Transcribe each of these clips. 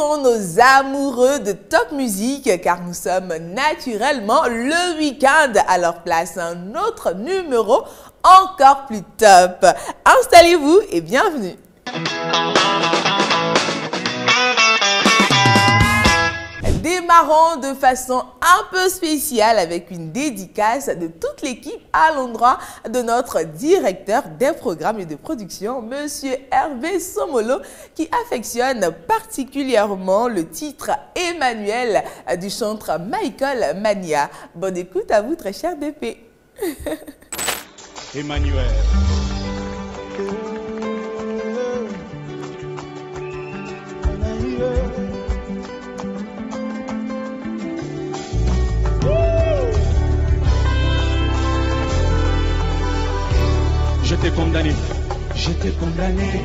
sont nos amoureux de top musique car nous sommes naturellement le week-end. Alors place un autre numéro encore plus top. Installez-vous et bienvenue. Démarrons de façon un peu spéciale avec une dédicace de toute l'équipe à l'endroit de notre directeur des programmes et de production, Monsieur Hervé Somolo, qui affectionne particulièrement le titre Emmanuel du chanteur Michael Mania. Bonne écoute à vous, très cher DP. Emmanuel. J'étais condamné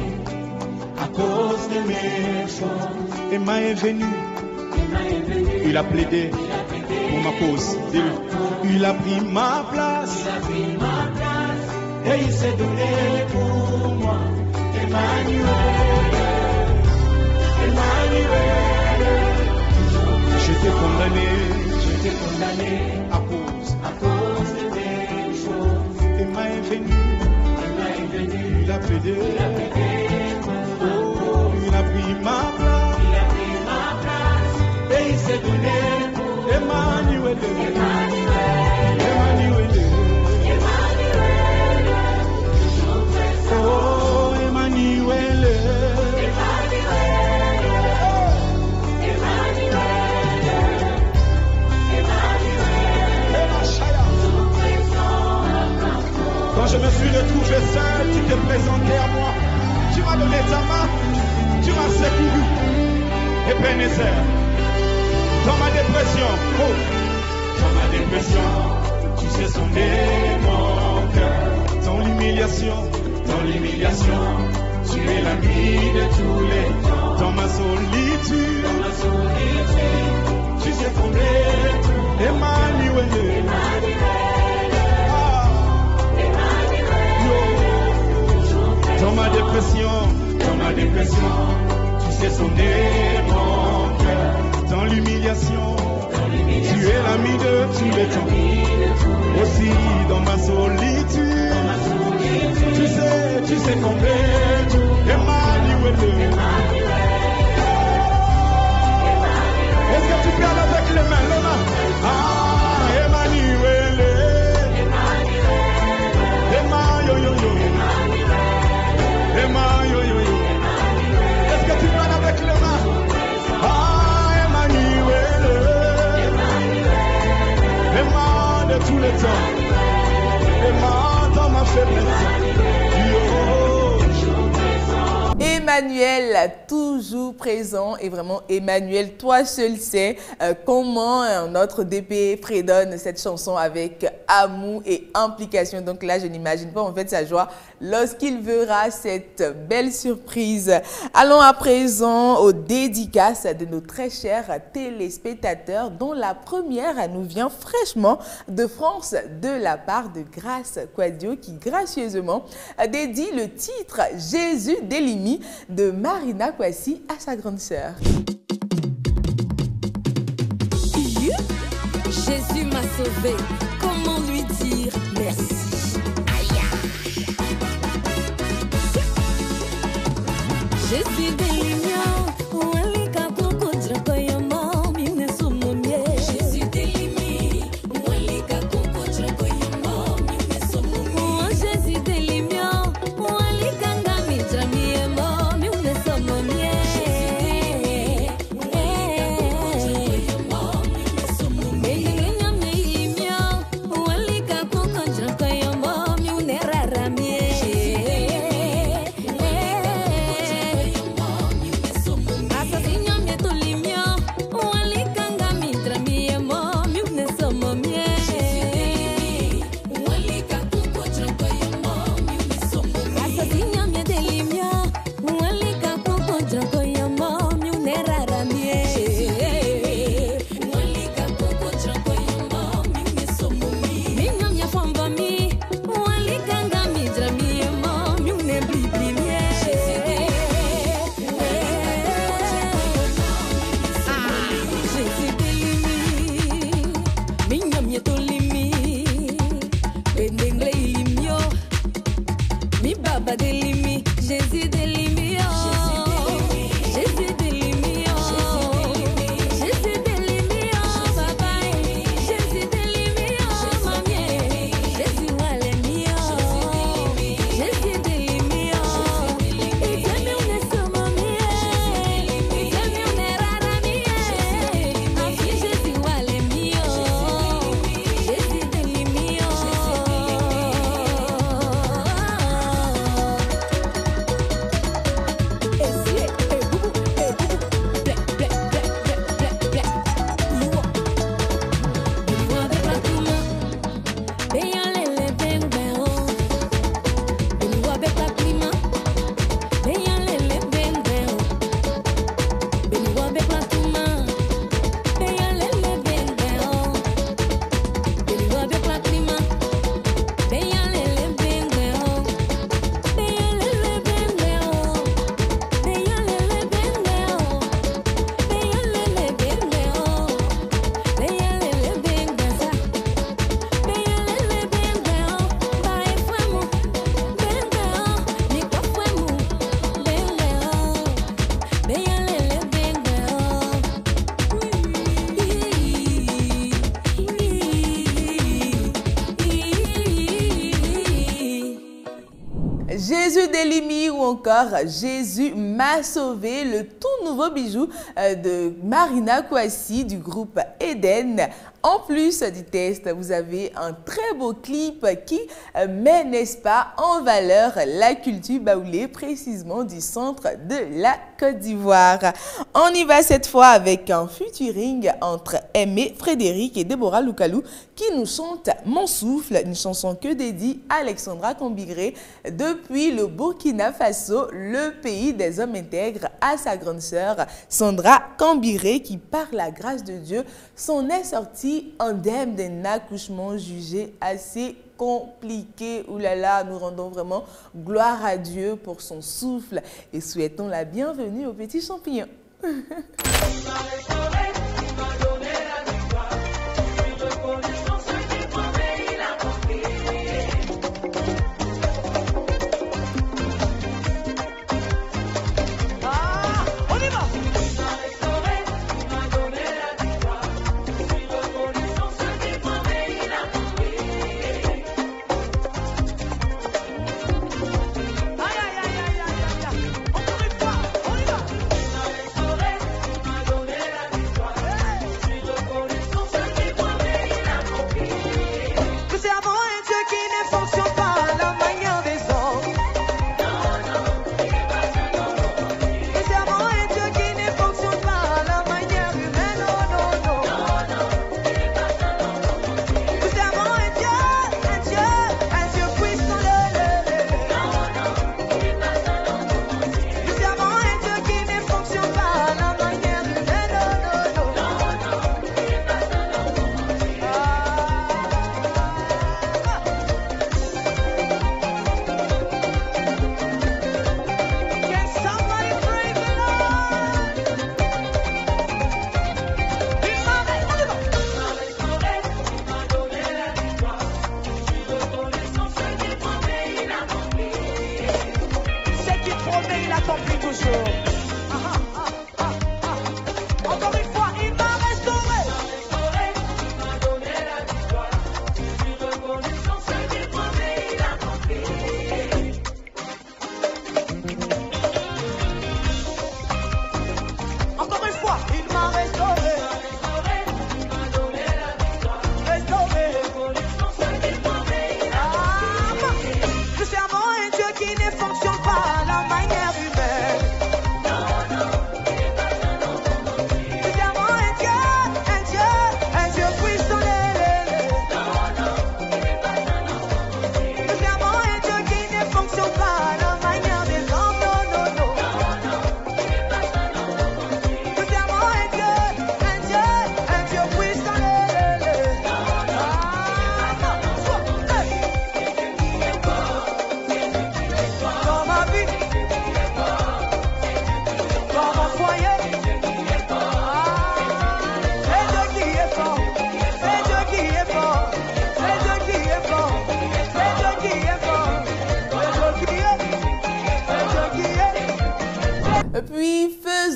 à cause de mes choses. Emma est venu, il a plaidé pour ma cause. Il a pris ma place, et il s'est donné pour moi. Emmanuel, Emmanuel. J'étais condamné à cause de mes choses. Emma est venu. Il a plaidé, oh, il a pris ma place, et il s'est donné pour Emmanuel, oh Emmanuel, Quand je me suis retrouvé seul, tu t'es présenté à moi. Tu m'as donné ta main, tu m'as secouru. Ebenezer, dans ma dépression, tu sais sonder mon cœur. Dans l'humiliation, tu es l'ami de tous les temps. Dans ma solitude, tu sais combler tout. Emmanuel. Dans ma dépression, tu sais sonder mon cœur. Dans l'humiliation, tu es l'ami de tous les temps. Aussi dans ma solitude, tu sais combler tout. Emmanuel. Est-ce que tu parles avec les mains, Lona? Ah, Emmanuel. Est-ce que tu parles avec les mains? Ah, Emmanuel, Emma de tous les temps, Emma dans ma faiblesse. Emmanuel, toujours présent et vraiment Emmanuel, toi seul sais comment notre DP prédonne cette chanson avec amour et implication. Donc là, je n'imagine pas en fait sa joie lorsqu'il verra cette belle surprise. Allons à présent aux dédicaces de nos très chers téléspectateurs dont la première nous vient fraîchement de France de la part de Grace Quadio qui gracieusement dédie le titre Jésus d'Elimi de Marina Kwasi à sa grande sœur. Jésus m'a sauvé, comment lui dire merci? Aïe. Jésus d'Elimi. Baba Delimi, Jésus Delimi, Jésus Delimi, Jésus Delimi, Baba, Jésus Delimi, Mamie, Jésus Walemi, Jésus Delimi, et jamais on est sur mamie, et jamais on est rarami, afin Jésus Walemi, Jésus Delimi, Jésus Delimi ou encore Jésus m'a sauvé, le tout nouveau bijou de Marina Kouassi du groupe Eden. En plus du test, vous avez un très beau clip qui met, n'est-ce pas, en valeur la culture baoulée, précisément du centre de la Côte d'Ivoire. On y va cette fois avec un featuring entre Aimé Frédéric et Déborah Loukalou qui nous chante Mon souffle, une chanson que dédie Alexandra Cambigré depuis le Burkina Faso, le pays des hommes intègres, à sa grande sœur Sandra Cambigré qui, par la grâce de Dieu, s'en est sortie indemne d'un accouchement jugé assez compliqué. Ouh là là, nous rendons vraiment gloire à Dieu pour son souffle et souhaitons la bienvenue au petit champignon.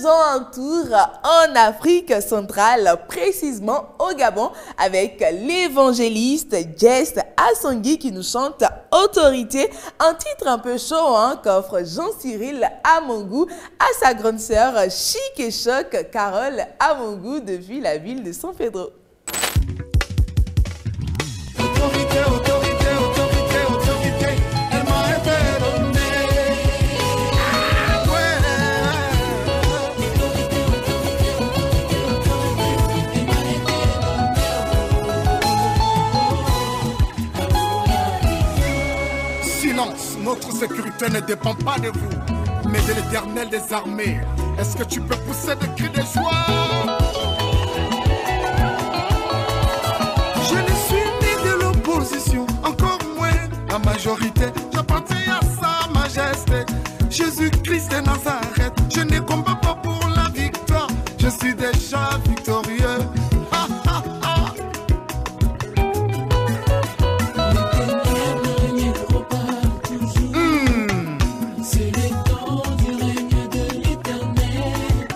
faisons un tour en Afrique centrale, précisément au Gabon, avec l'évangéliste Jess Assangui qui nous chante Autorité, un titre un peu chaud qu'offre Jean-Cyril Amongou à sa grande sœur chic et choc Carole Amongou depuis la ville de San Pedro. Autorité, autorité, autorité, autorité, elle m'a été donnée. Silence, notre sécurité ne dépend pas de vous, mais de l'Éternel des armées. Est-ce que tu peux pousser des cris de joie? Je ne suis ni de l'opposition, encore moins la majorité. J'appartiens à sa majesté, Jésus-Christ de Nazareth. Je ne combats pas pour la victoire, je suis déjà victorieux. Ha, ha, ha. C'est le temps du règne de l'Éternel.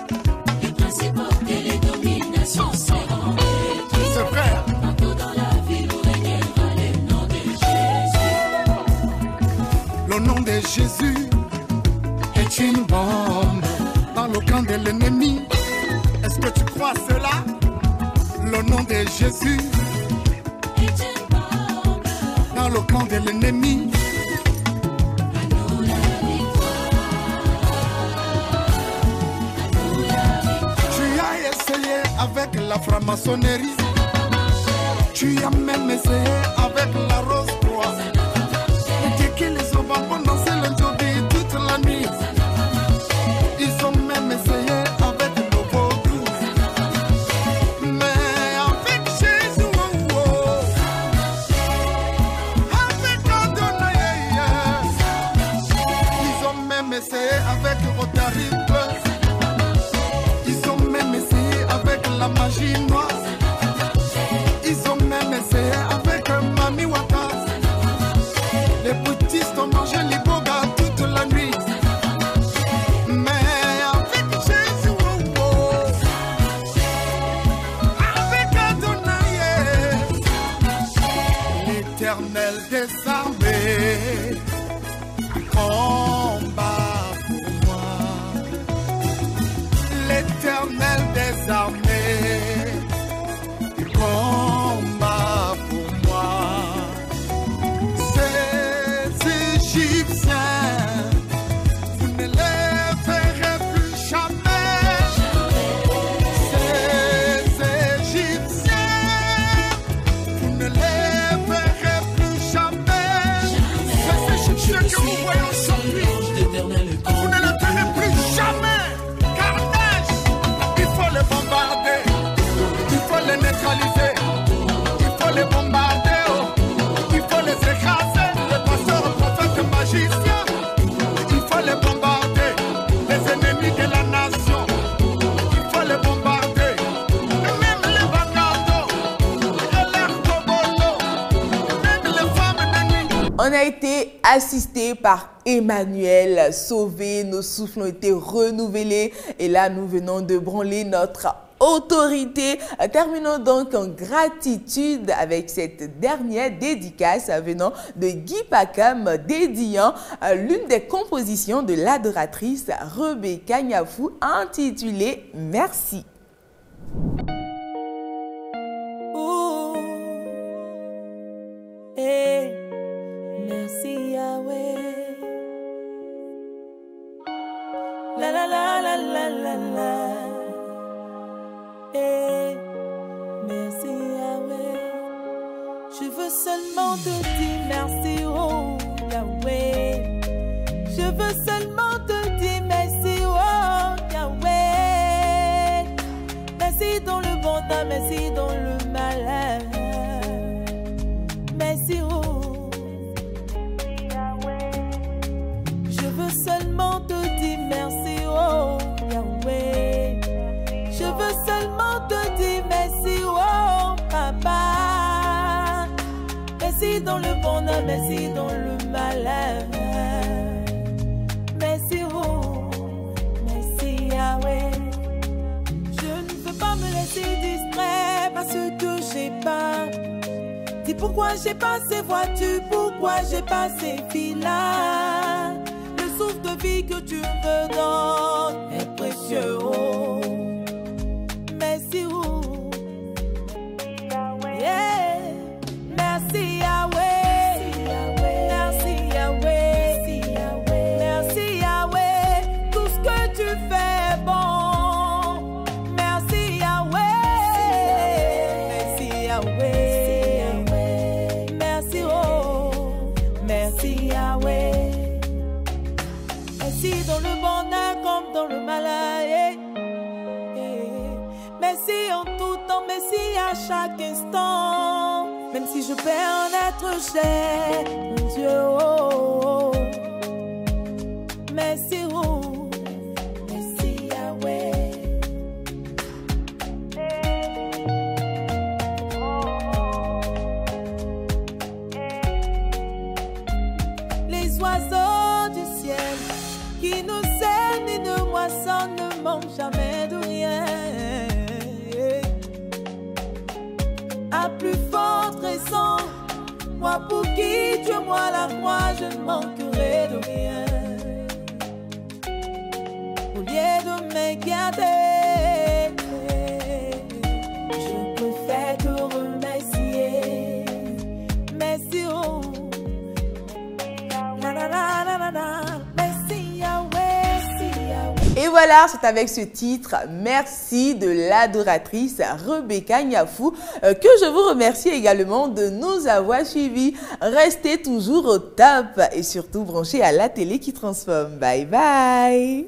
Les principautés et les dominations seront détruites. C'est vrai. Partout dans la ville où régnera le nom de Jésus. Le nom de Jésus est une bombe dans le camp de l'ennemi. Est-ce que tu crois cela? Le nom de Jésus Et une bombe, dans le camp de l'ennemi. à nous la victoire. À nous la victoire. Tu as essayé avec la franc-maçonnerie. Tu as même essayé avec la rose-croix. Et que les hommes vont danser le jobi toute la nuit. Ils ont même essayé avec le vaudou. Mais avec Jésus, oh, oh. Avec Adonai, ils ont même essayé avec Rotary Plus. Ils ont même essayé avec la magie noire. Ils ont même essayé avec Mami Wata. Les bouddhistes ont mangé les bogas toute la nuit. Mais avec Jésus, oh, oh. Avec Adonai, l'Éternel des armées, combat pour moi. L'Éternel des armées, combat pour moi. Ces Égyptiens, vous ne les verrez plus jamais. Ces Égyptiens, vous ne les verrez plus jamais. Ces Égyptiens que vous voyez aujourd'hui, vous ne les verrez plus jamais. Carnage, il faut les bombarder, il faut les neutraliser, il faut les bombarder, oh. Il faut les écraser, les pasteurs, prophètes, magiciens. Il faut les bombarder, les ennemis de la nation. Il faut les bombarder, et même les bagardos, et les cobolos, même les femmes de nuit. On a été assisté par Emmanuel Sauvé, nos souffles ont été renouvelés et là nous venons de branler notre autorité. Terminons donc en gratitude avec cette dernière dédicace venant de Guy Pacam dédiant l'une des compositions de l'adoratrice Rebecca Nyafou intitulée Merci. Oh, eh, merci Yahweh. La la la la la la la. Eh, merci Yahweh. Je veux seulement te dire merci, oh Yahweh. Je veux seulement te dire merci, oh Yahweh. Merci dans le bon temps, merci dans le malheur. Merci, oh Yahweh. Je veux seulement te dire merci, oh Yahweh. Je veux seulement te dire merci, oh Papa. Merci dans le bonheur, merci dans le malheur. Merci, oh, merci Yahweh. si distrait parce que j'ai pas. Dis pourquoi j'ai pas ces voitures, pourquoi j'ai pas ces villas. Le souffle de vie que tu me donnes est précieux. Oh. Merci, oh. Yeah. Merci Yahweh. Merci Yahweh. Merci Yahweh. Tout ce que tu fais est bon. Merci Yahweh. Merci Yahweh. Merci, oh. Merci Yahweh. Merci dans le bonheur comme dans le malheur. Merci en tout temps, merci à chaque instant. Même si je perds un être cher, mon Dieu, oh, oh. Merci, oh. Merci Yahweh. Les oiseaux du ciel qui nous sèment et ne moissonnent ne manquent jamais de rien. À plus forte raison, moi pour qui Dieu moi la croix, je ne manquerai de rien. Au lieu de me garder, je préfère te remercier. Merci, oh. Na, na, na, na, na, na. Merci Yahweh, merci Yahweh. Et voilà, c'est avec ce titre « Merci » de l'adoratrice Rebecca Niafou que je vous remercie également de nous avoir suivis. Restez toujours au top et surtout branchés à la télé qui transforme. Bye bye.